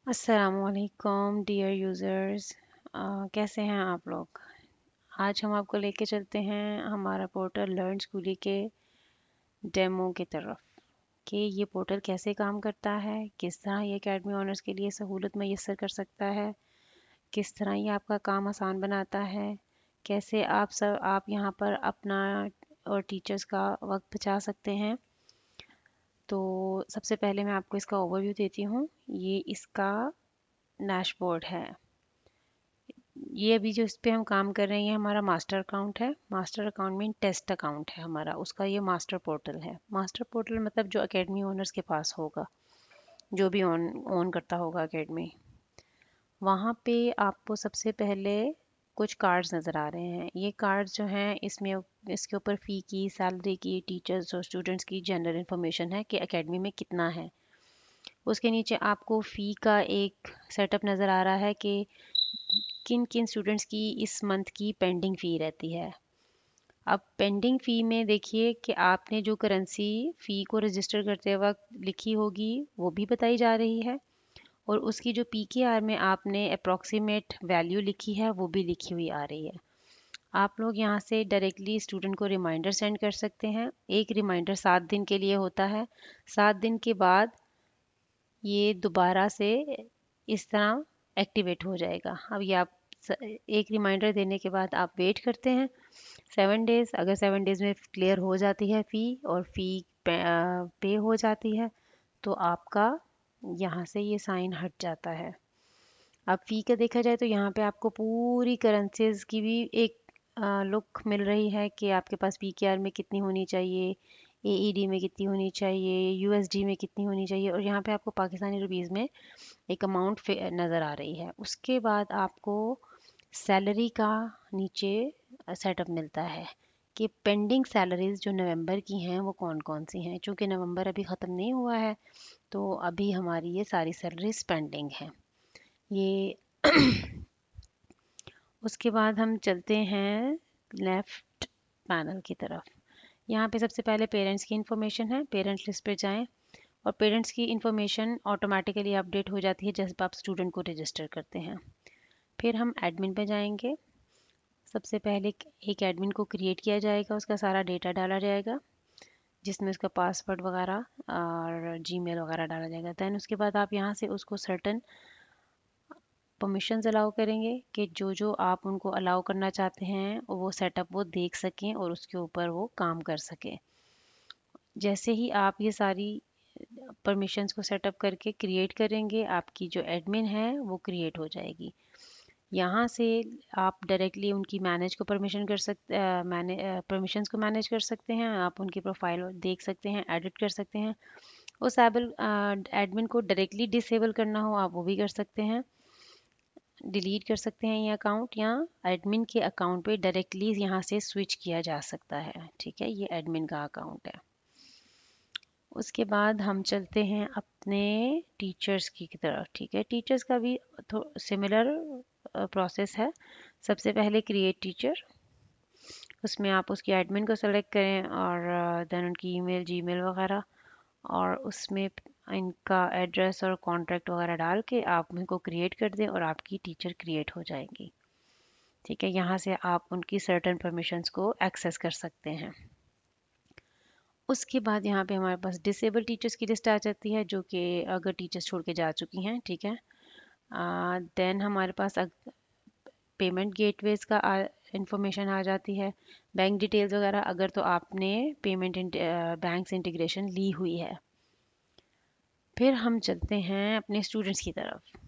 अस्सलामुअलैकुम dear users. कैसे हैं आप लोग। आज हम आपको लेके चलते हैं हमारा पोर्टल लर्न स्कूली के डेमो की तरफ कि ये पोर्टल कैसे काम करता है, किस तरह ये एकेडमी ओनर्स के लिए सहूलत मैसर कर सकता है, किस तरह ये आपका काम आसान बनाता है, कैसे आप यहाँ पर अपना और टीचर्स का वक्त बचा सकते हैं। तो सबसे पहले मैं आपको इसका ओवरव्यू देती हूँ। ये इसका डैशबोर्ड है। ये अभी जो इस पे हम काम कर रहे हैं ये हमारा मास्टर अकाउंट है। Master account mean test account है हमारा, उसका ये मास्टर पोर्टल है। मास्टर पोर्टल मतलब जो एकेडमी ओनर्स के पास होगा, जो भी ओन ओन करता होगा एकेडमी। वहाँ पे आपको सबसे पहले कुछ कार्ड्स नज़र आ रहे हैं। ये कार्ड्स जो हैं इसमें इसके ऊपर फ़ी की, सैलरी की, टीचर्स और स्टूडेंट्स की जनरल इन्फॉर्मेशन है कि एकेडमी में कितना है। उसके नीचे आपको फ़ी का एक सेटअप नज़र आ रहा है कि किन किन स्टूडेंट्स की इस मंथ की पेंडिंग फ़ी रहती है। अब पेंडिंग फ़ी में देखिए कि आपने जो करेंसी फ़ी को रजिस्टर करते वक्त लिखी होगी वो भी बताई जा रही है, और उसकी जो पीकेआर में आपने अप्रॉक्सीमेट वैल्यू लिखी है वो भी लिखी हुई आ रही है। आप लोग यहाँ से डायरेक्टली स्टूडेंट को रिमाइंडर सेंड कर सकते हैं। एक रिमाइंडर 7 दिन के लिए होता है। 7 दिन के बाद ये दोबारा से इस तरह एक्टिवेट हो जाएगा। अब ये आप एक रिमाइंडर देने के बाद आप वेट करते हैं 7 डेज़। अगर 7 डेज़ में क्लियर हो जाती है फ़ी और फ़ी पे हो जाती है तो आपका यहाँ से ये साइन हट जाता है। अब फ़ी का देखा जाए तो यहाँ पे आपको पूरी करेंसीज की भी एक लुक मिल रही है कि आपके पास पीकेआर में कितनी होनी चाहिए, एईडी में कितनी होनी चाहिए, यूएसडी में कितनी होनी चाहिए, और यहाँ पे आपको पाकिस्तानी रुपीज़ में एक अमाउंट नज़र आ रही है। उसके बाद आपको सैलरी का नीचे सेटअप मिलता है कि पेंडिंग सैलरीज जो नवंबर की हैं वो कौन कौन सी हैं। चूँकि नवंबर अभी ख़त्म नहीं हुआ है तो अभी हमारी ये सारी सैलरीज पेंडिंग हैं। ये उसके बाद हम चलते हैं लेफ़्ट पैनल की तरफ। यहाँ पे सबसे पहले पेरेंट्स की इन्फॉर्मेशन है। पेरेंट्स लिस्ट पे जाएँ और पेरेंट्स की इन्फॉर्मेशन ऑटोमेटिकली अपडेट हो जाती है जब आप स्टूडेंट को रजिस्टर करते हैं। फिर हम एडमिन पे जाएंगे। सबसे पहले एक एडमिन को क्रिएट किया जाएगा, उसका सारा डेटा डाला जाएगा जिसमें उसका पासवर्ड वगैरह और जीमेल वगैरह डाला जाएगा। दैन उसके बाद आप यहाँ से उसको सर्टन परमिशंस अलाउ करेंगे कि जो जो आप उनको अलाउ करना चाहते हैं वो सेटअप वो देख सकें और उसके ऊपर वो काम कर सकें। जैसे ही आप ये सारी परमिशंस को सेटअप करके क्रिएट करेंगे आपकी जो एडमिन है वो क्रिएट हो जाएगी। यहाँ से आप डायरेक्टली उनकी मैनेज को परमिशन कर सकते परमिशंस को मैनेज कर सकते हैं। आप उनकी प्रोफाइल देख सकते हैं, एडिट कर सकते हैं। उस एडमिन को डायरेक्टली डिसेबल करना हो आप वो भी कर सकते हैं, डिलीट कर सकते हैं ये अकाउंट, या एडमिन के अकाउंट पे डायरेक्टली यहाँ से स्विच किया जा सकता है। ठीक है, ये एडमिन का अकाउंट है। उसके बाद हम चलते हैं अपने टीचर्स की तरफ। ठीक है, टीचर्स का भी सिमिलर प्रोसेस है। सबसे पहले क्रिएट टीचर, उसमें आप उसकी एडमिन को सेलेक्ट करें और देन उनकी ईमेल, जीमेल वगैरह, और उसमें इनका एड्रेस और कॉन्टैक्ट वगैरह डाल के आप उनको क्रिएट कर दें और आपकी टीचर क्रिएट हो जाएंगी। ठीक है, यहाँ से आप उनकी सर्टेन परमिशंस को एक्सेस कर सकते हैं। उसके बाद यहाँ पे हमारे पास डिसेबल टीचर्स की लिस्ट आ जाती है, जो कि अगर टीचर्स छोड़ के जा चुकी हैं। ठीक है, देन हमारे पास पेमेंट गेटवेज का इंफॉर्मेशन आ जाती है, बैंक डिटेल्स वगैरह अगर तो आपने पेमेंट बैंक से इंटीग्रेशन ली हुई है। फिर हम चलते हैं अपने स्टूडेंट्स की तरफ।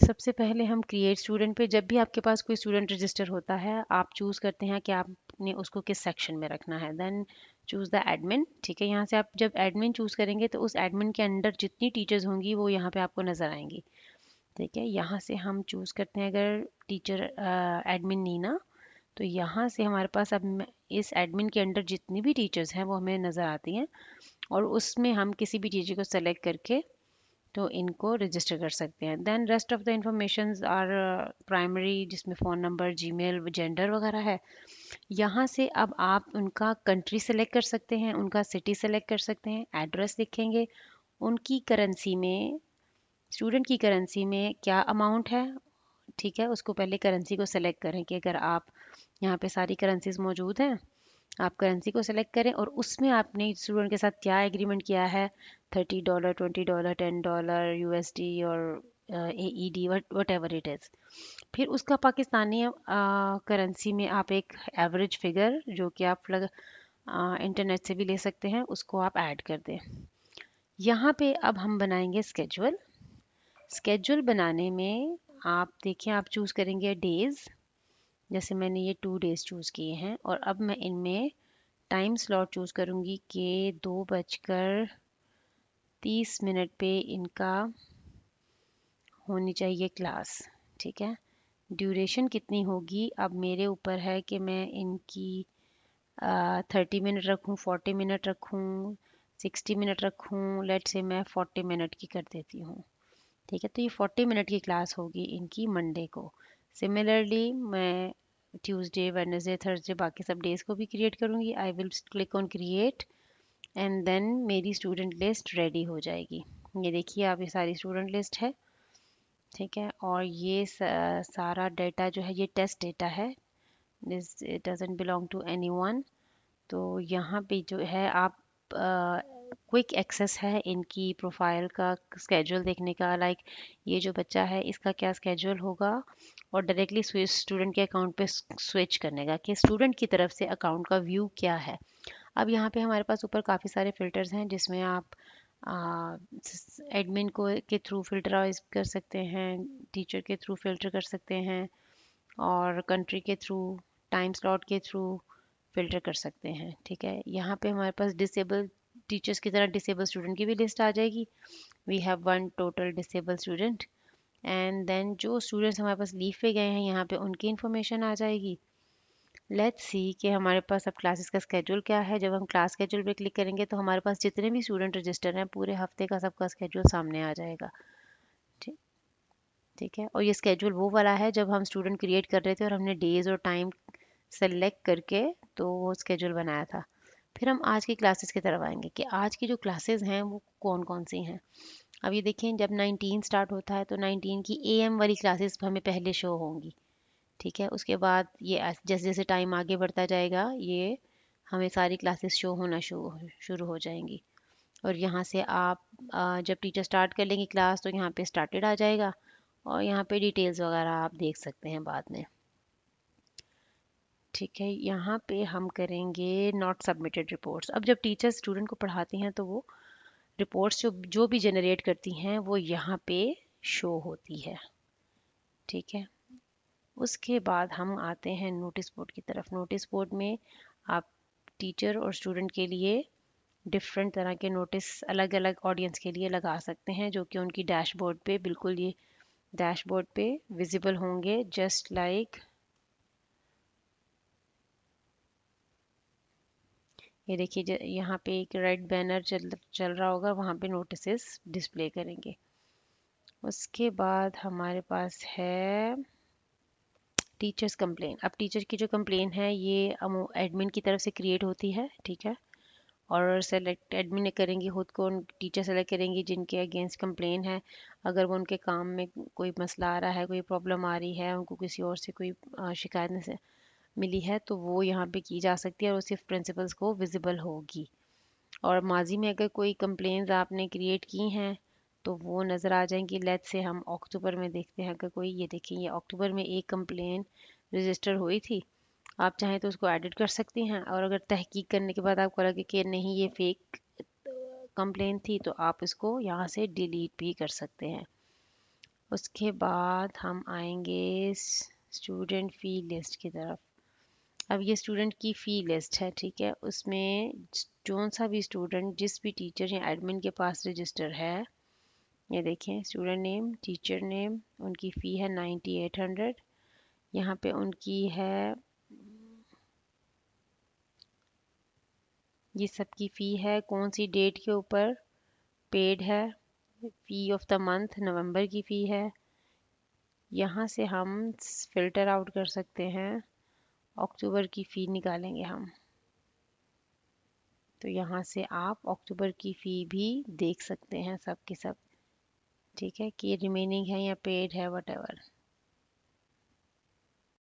सबसे पहले हम क्रिएट स्टूडेंट पे, जब भी आपके पास कोई स्टूडेंट रजिस्टर होता है आप चूज़ करते हैं कि आपने उसको किस सेक्शन में रखना है। Then choose the admin. ठीक है, यहाँ से आप जब एडमिन चूज़ करेंगे तो उस एडमिन के अंडर जितनी टीचर्स होंगी वो यहाँ पे आपको नज़र आएंगी। ठीक है, यहाँ से हम चूज़ करते हैं अगर टीचर एडमिन नीना, तो यहाँ से हमारे पास अब इस एडमिन के अंडर जितनी भी टीचर्स हैं वो हमें नज़र आती हैं, और उसमें हम किसी भी टीचर को सेलेक्ट करके तो इनको रजिस्टर कर सकते हैं। Then rest of the informations are primary, जिसमें फ़ोन नंबर, जीमेल, जेंडर वगैरह है। यहाँ से अब आप उनका कंट्री सेलेक्ट कर सकते हैं, उनका सिटी सेलेक्ट कर सकते हैं, एड्रेस लिखेंगे, उनकी करेंसी में स्टूडेंट की करेंसी में क्या अमाउंट है, ठीक है, उसको पहले करेंसी को सेलेक्ट करें कि अगर आप यहाँ पे सारी करेंसीज मौजूद हैं, आप करेंसी को सेलेक्ट करें और उसमें आपने स्टूडेंट के साथ क्या एग्रीमेंट किया है, $30, $20, $10 यूएसडी और AED, what ever it is. फिर उसका पाकिस्तानी करेंसी में आप एक एवरेज फिगर जो कि आप इंटरनेट से भी ले सकते हैं, उसको आप ऐड कर दें। यहाँ पे अब हम बनाएंगे स्केजुअल। स्केजुअल बनाने में आप देखें, आप चूज़ करेंगे डेज़, जैसे मैंने ये 2 डेज़ चूज़ किए हैं और अब मैं इनमें टाइम स्लॉट चूज़ करूँगी कि 2:30 पे इनका होनी चाहिए क्लास, ठीक है। ड्यूरेशन कितनी होगी अब मेरे ऊपर है कि मैं इनकी 30 मिनट रखूँ, 40 मिनट रखूँ, 60 मिनट रखूँ। लेट से मैं 40 मिनट की कर देती हूँ, ठीक है। तो ये 40 मिनट की क्लास होगी इनकी मंडे को। सिमिलरली मैं ट्यूसडे, वेडनेसडे, थर्सडे, बाकी सब डेज़ को भी क्रिएट करूँगी। I will click on create and then मेरी स्टूडेंट लिस्ट रेडी हो जाएगी। ये देखिए आप, ये सारी स्टूडेंट लिस्ट है, ठीक है। और ये सारा डेटा जो है ये टेस्ट डेटा है, this it doesn't belong to anyone. तो यहाँ पे जो है आप क्विक एक्सेस है इनकी प्रोफाइल का, स्केड्यूल देखने का, लाइक ये जो बच्चा है इसका क्या स्केड्यूल होगा, और डायरेक्टली स्टूडेंट के अकाउंट पे स्विच करने का कि स्टूडेंट की तरफ से अकाउंट का व्यू क्या है। अब यहाँ पे हमारे पास ऊपर काफ़ी सारे फ़िल्टर्स हैं जिसमें आप एडमिन को के थ्रू फिल्टराइज कर सकते हैं, टीचर के थ्रू फिल्टर कर सकते हैं, और कंट्री के थ्रू, टाइम स्लॉट के थ्रू फिल्टर कर सकते हैं, ठीक है। यहाँ पे हमारे पास डिसेबल टीचर्स की तरह डिसेबल स्टूडेंट की भी लिस्ट आ जाएगी। We have 1 total disable student. And then जो स्टूडेंट्स हमारे पास लीव पे गए हैं यहाँ पे उनकी इन्फॉर्मेशन आ जाएगी। लेट्स सी कि हमारे पास अब क्लासेस का स्केड्यूल क्या है। जब हम क्लास स्केड्यूल पे क्लिक करेंगे तो हमारे पास जितने भी स्टूडेंट रजिस्टर हैं पूरे हफ्ते का सबका स्केड्यूल सामने आ जाएगा, ठीक ठीक है। और ये स्केड्यूल वो वाला है जब हम स्टूडेंट क्रिएट कर रहे थे और हमने डेज और टाइम सेलेक्ट करके तो वो स्केड्यूल बनाया था। फिर हम आज की क्लासेस की तरफ आएंगे कि आज की जो क्लासेस हैं वो कौन कौन सी हैं। अब ये देखें, जब 19 स्टार्ट होता है तो 19 की AM वाली क्लासेस हमें पहले शो होंगी, ठीक है। उसके बाद ये जैसे जैसे टाइम आगे बढ़ता जाएगा ये हमें सारी क्लासेस शो होना शुरू हो जाएंगी। और यहाँ से आप जब टीचर स्टार्ट कर लेंगे क्लास तो यहाँ पे स्टार्टेड आ जाएगा और यहाँ पे डिटेल्स वगैरह आप देख सकते हैं बाद में, ठीक है। यहाँ पे हम करेंगे नॉट सबमिटेड रिपोर्ट्स। अब जब टीचर स्टूडेंट को पढ़ाती हैं तो वो रिपोर्ट्स जो जो भी जनरेट करती हैं वो यहाँ पे शो होती है, ठीक है। उसके बाद हम आते हैं नोटिस बोर्ड की तरफ। नोटिस बोर्ड में आप टीचर और स्टूडेंट के लिए डिफरेंट तरह के नोटिस अलग अलग ऑडियंस के लिए लगा सकते हैं जो कि उनकी डैशबोर्ड पे बिल्कुल ये डैशबोर्ड पे विजिबल होंगे, जस्ट लाइक ये देखिए यहाँ पे एक रेड बैनर चल चल रहा होगा, वहाँ पे नोटिस डिस्प्ले करेंगे। उसके बाद हमारे पास है टीचर्स कंप्लेन। अब टीचर की जो कंप्लेन है ये एडमिन की तरफ से क्रिएट होती है, ठीक है। और सेलेक्ट एडमिन करेंगी खुद को, टीचर सेलेक्ट करेंगी जिनके अगेंस्ट कंप्लेन है। अगर वो उनके काम में कोई मसला आ रहा है, कोई प्रॉब्लम आ रही है, उनको किसी और से कोई शिकायत से मिली है तो वो यहाँ पे की जा सकती है और वो सिर्फ प्रिंसिपल्स को विजिबल होगी। और माजी में अगर कोई कंप्लेंट्स आपने क्रिएट की हैं तो वो नज़र आ जाएंगी। लेट्स से हम अक्टूबर में देखते हैं, अगर कोई, ये देखें ये अक्टूबर में एक कंप्लेन रजिस्टर हुई थी। आप चाहें तो उसको एडिट कर सकती हैं और अगर तहकीक करने के बाद आपको लगे कि नहीं ये फेक कंप्लेन थी तो आप इसको यहाँ से डिलीट भी कर सकते हैं। उसके बाद हम आएंगे स्टूडेंट फ़ी लिस्ट की तरफ। अब ये स्टूडेंट की फ़ी लिस्ट है, ठीक है। उसमें कौन सा भी स्टूडेंट जिस भी टीचर या एडमिन के पास रजिस्टर है, ये देखें स्टूडेंट नेम, टीचर नेम, उनकी फ़ी है 9800। यहाँ पे उनकी है, ये सबकी फ़ी है कौन सी डेट के ऊपर पेड है। फ़ी ऑफ द मंथ नवंबर की फ़ी है। यहाँ से हम फ़िल्टर आउट कर सकते हैं, अक्टूबर की फ़ी निकालेंगे हम। तो यहाँ से आप अक्टूबर की फ़ी भी देख सकते हैं सब के सब। ठीक है, कि ये रिमेनिंग है या पेड है, वट एवर।